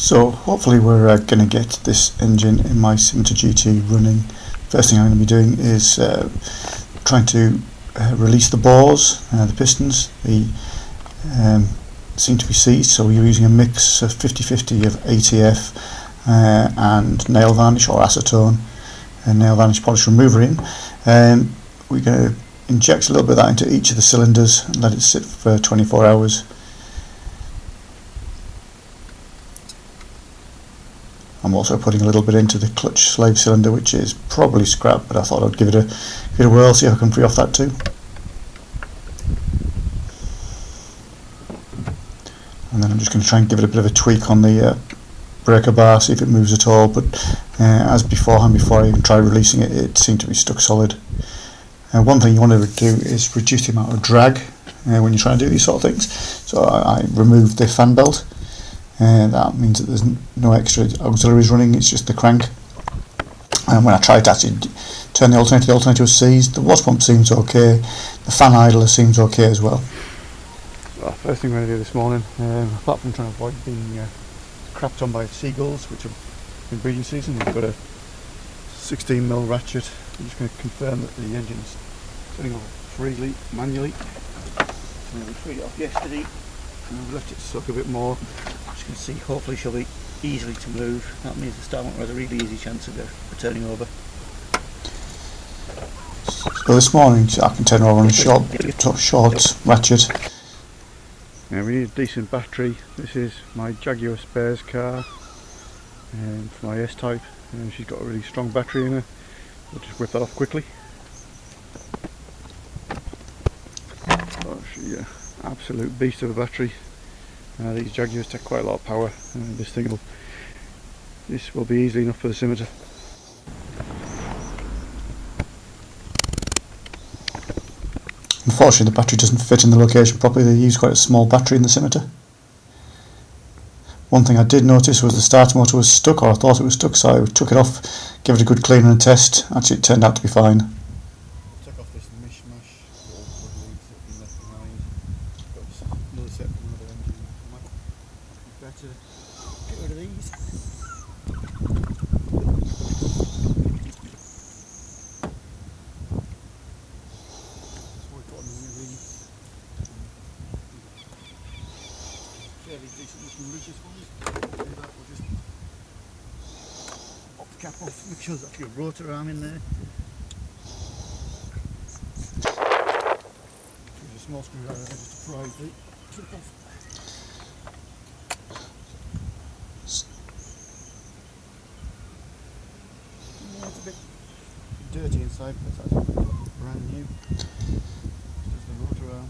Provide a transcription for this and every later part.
So hopefully we're going to get this engine in my Scimitar GTE running. First thing I'm going to be doing is trying to release the bores, the pistons. They seem to be seized, so we're using a mix of 50-50 of ATF and nail varnish or acetone and nail varnish polish remover in. We're going to inject a little bit of that into each of the cylinders and let it sit for 24 hours. I'm also putting a little bit into the clutch slave cylinder, which is probably scrap, but I thought I'd give it a whirl, see if I can free off that too. And then I'm just going to try and give it a bit of a tweak on the breaker bar, see if it moves at all, but as beforehand, before I even tried releasing it, it seemed to be stuck solid. One thing you want to do is reduce the amount of drag when you're trying to do these sort of things. So I removed the fan belt. That means that there's no extra auxiliaries running, it's just the crank. And when I tried to actually turn the alternator was seized. The water pump seems okay, the fan idler seems okay as well. Well, first thing we're going to do this morning, apart from trying to avoid being crapped on by seagulls, which are in breeding season, we've got a 16mm ratchet. I'm just going to confirm that the engine's turning over freely, manually. We freed it off yesterday and we've left it to soak a bit more. As you can see, hopefully she'll be easily to move. That means the starter has a really easy chance of turning over. So this morning I can turn her over on a short ratchet. Yeah, we need a decent battery. This is my Jaguar spares car for my S-Type. She's got a really strong battery in her. We'll just whip that off quickly. Oh, she's an absolute beast of a battery. These Jaguars take quite a lot of power. This will be easily enough for the Scimitar. Unfortunately, the battery doesn't fit in the location properly. They use quite a small battery in the Scimitar. One thing I did notice was the starter motor was stuck, or I thought it was stuck, so I took it off, gave it a good clean and test. Actually, it turned out to be fine. Took off this mishmash, the old plug leads that have been left behind. Got another set from another engine. Might be better get rid of these. Fairly decent looking ridges ones. We'll just pop the cap off, make sure there's actually a rotor arm in there. Use a small screwdriver just to pry the clip off. Yeah, it's a bit dirty inside, but that's actually brand new. This is the rotor arm.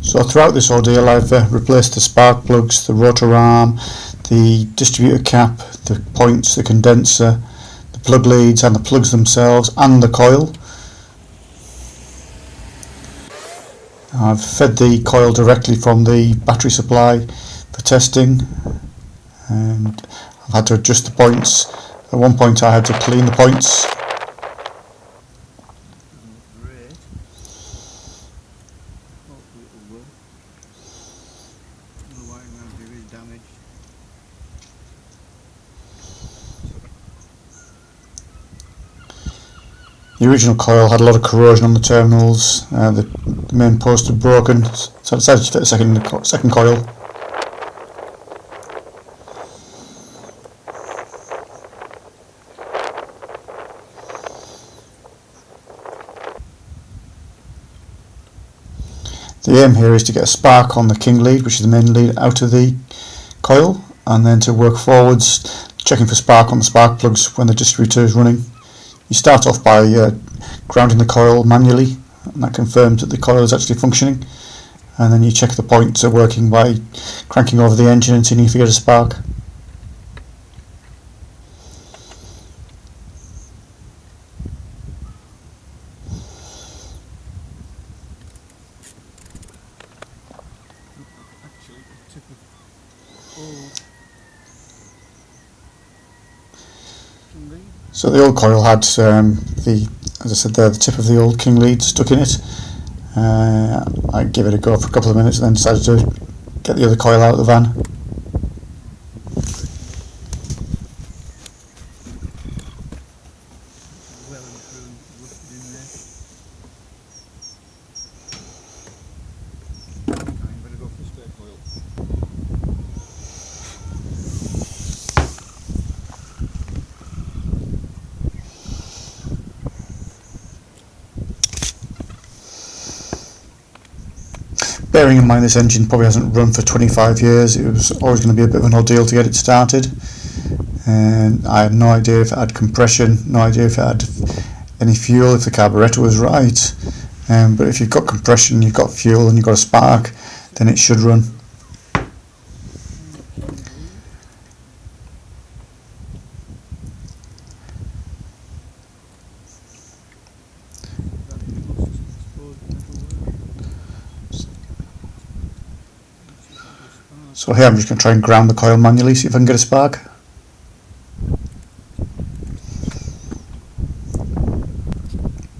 So throughout this ordeal I've replaced the spark plugs, the rotor arm, the distributor cap, the points, the condenser, the plug leads and the plugs themselves and the coil. I've fed the coil directly from the battery supply for testing, and I've had to adjust the points. At one point I had to clean the points. The original coil had a lot of corrosion on the terminals, the main post had broken, so I decided to fit a second coil. The aim here is to get a spark on the king lead, which is the main lead, out of the coil, and then to work forwards, checking for spark on the spark plugs when the distributor is running. You start off by grounding the coil manually, and that confirms that the coil is actually functioning, and then you check the points are working by cranking over the engine and seeing if you get a spark. So the old coil had as I said there, the tip of the old king lead stuck in it. I gave it a go for a couple of minutes and then decided to get the other coil out of the van. Well and truly rusted in there. I'm going to go for the spare coil. Bearing in mind this engine probably hasn't run for 25 years, it was always going to be a bit of an ordeal to get it started. And I had no idea if it had compression, no idea if it had any fuel, if the carburettor was right. But if you've got compression, you've got fuel and you've got a spark, then it should run. So here I'm just going to try and ground the coil manually, see if I can get a spark.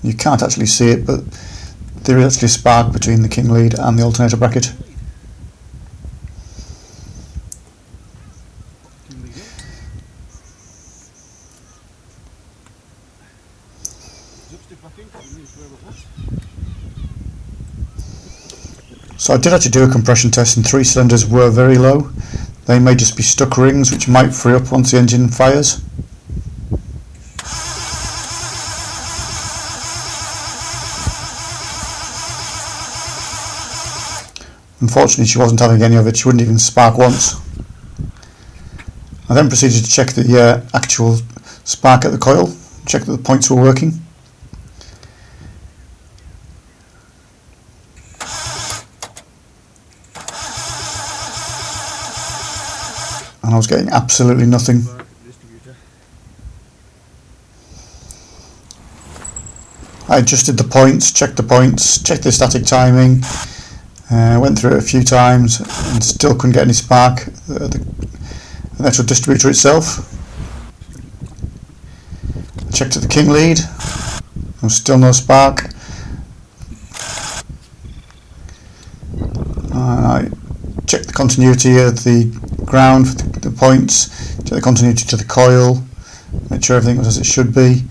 You can't actually see it, but there is actually a spark between the king lead and the alternator bracket. So I did actually do a compression test and 3 cylinders were very low. They may just be stuck rings which might free up once the engine fires. Unfortunately she wasn't having any of it, she wouldn't even spark once. I then proceeded to check the actual spark at the coil, check that the points were working. And I was getting absolutely nothing. I adjusted the points, checked the static timing, went through it a few times and still couldn't get any spark. The actual distributor itself. I checked at the king lead, there was still no spark. I checked the continuity of the ground for the points, checked the continuity to the coil, make sure everything was as it should be.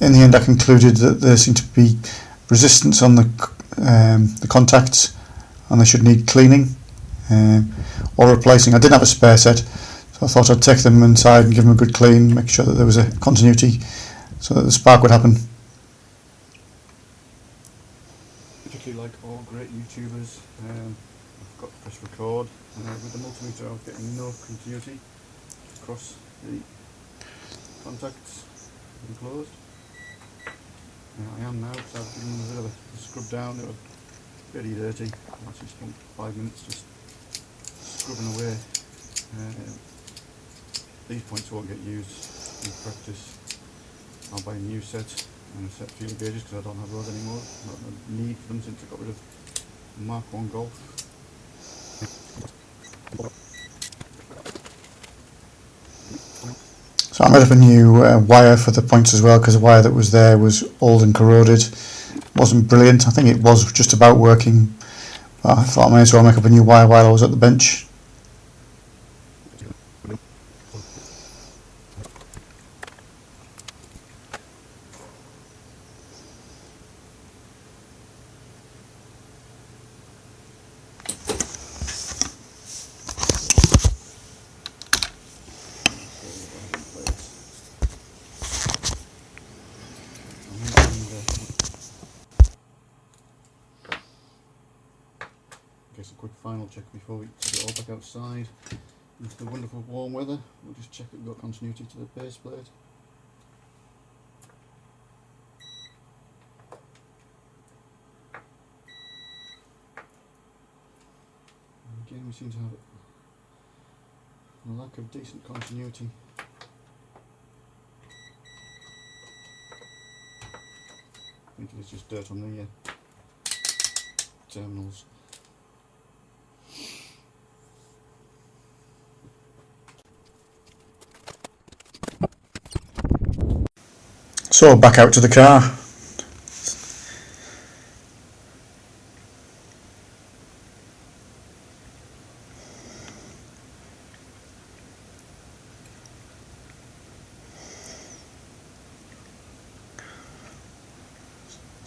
In the end I concluded that there seemed to be resistance on the contacts and they should need cleaning or replacing. I didn't have a spare set, so I thought I'd take them inside and give them a good clean, make sure that there was a continuity so that the spark would happen. Particularly like all great YouTubers, I've got to press record. With the multimeter I was getting no continuity across the contacts enclosed. I am now, because I've given them a bit of a scrub down. They were very dirty. I actually spent 5 minutes just scrubbing away. These points won't get used in practice. I'll buy a new set and a set fuel gauges because I don't have those anymore. Not a need for them since I got rid of the Mark 1 Golf. So I made up a new wire for the points as well, because the wire that was there was old and corroded. Wasn't brilliant. I think it was just about working, but I thought I may as well make up a new wire while I was at the bench. Just a quick final check before we take it all back outside into the wonderful warm weather. We'll just check that we've got continuity to the base plate. And again we seem to have a lack of decent continuity. I think it's just dirt on the terminals. So back out to the car.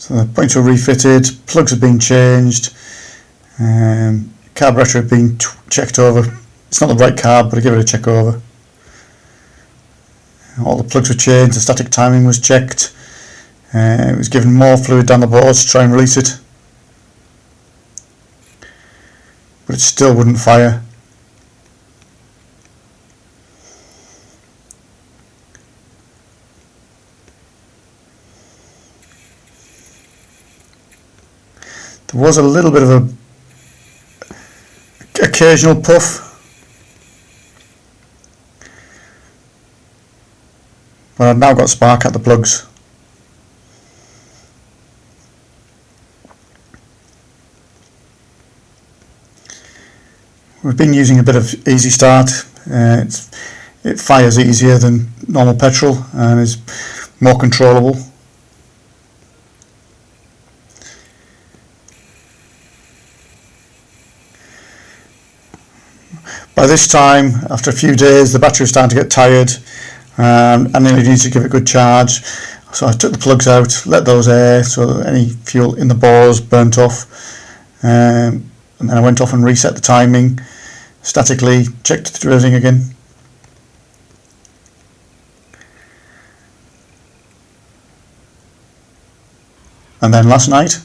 So the points were refitted, plugs had been changed, carburetor had been checked over. It's not the right carb, but I gave it a check over. All the plugs were changed, the static timing was checked. It was given more fluid down the boards to try and release it, but it still wouldn't fire. There was a little bit of a occasional puff, but I've now got spark at the plugs. We've been using a bit of easy start. It fires easier than normal petrol and is more controllable. By this time, after a few days, the battery was starting to get tired, and then we needed to give it a good charge. So I took the plugs out, let those air so that any fuel in the bores burnt off, and then I went off and reset the timing, statically checked everything again. And then last night,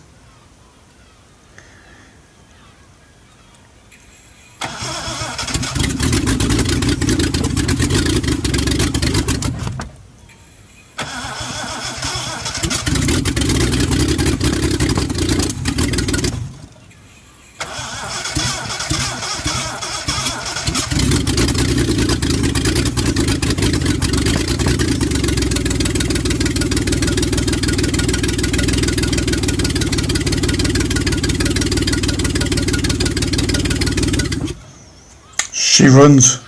she runs.